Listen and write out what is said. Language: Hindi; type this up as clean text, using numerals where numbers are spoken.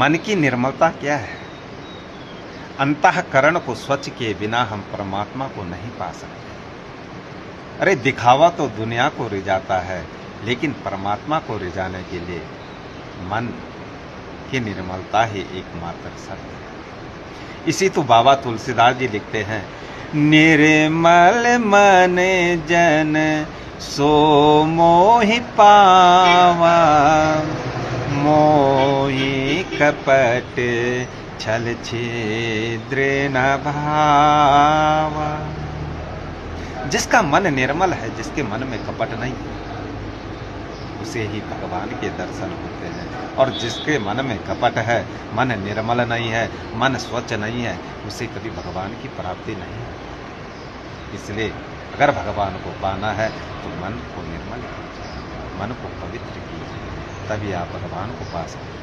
मन की निर्मलता क्या है? अंतःकरण को स्वच्छ किए बिना हम परमात्मा को नहीं पा सकते। अरे दिखावा तो दुनिया को रिझाता है, लेकिन परमात्मा को रिझाने के लिए मन की निर्मलता ही एकमात्र सत्य है। इसी तो बाबा तुलसीदास जी लिखते हैं, निर्मल मन जन सो मोहि पावा, मोहि कपट छल छिद्र न भावा। जिसका मन निर्मल है, जिसके मन में कपट नहीं है, उसे ही भगवान के दर्शन होते हैं। और जिसके मन में कपट है, मन निर्मल नहीं है, मन स्वच्छ नहीं है, उसे कभी भगवान की प्राप्ति नहीं होती। इसलिए अगर भगवान को पाना है तो मन को निर्मल कीजिए, मन को पवित्र कीजिए, तभी आप भगवान को पा सकते हैं।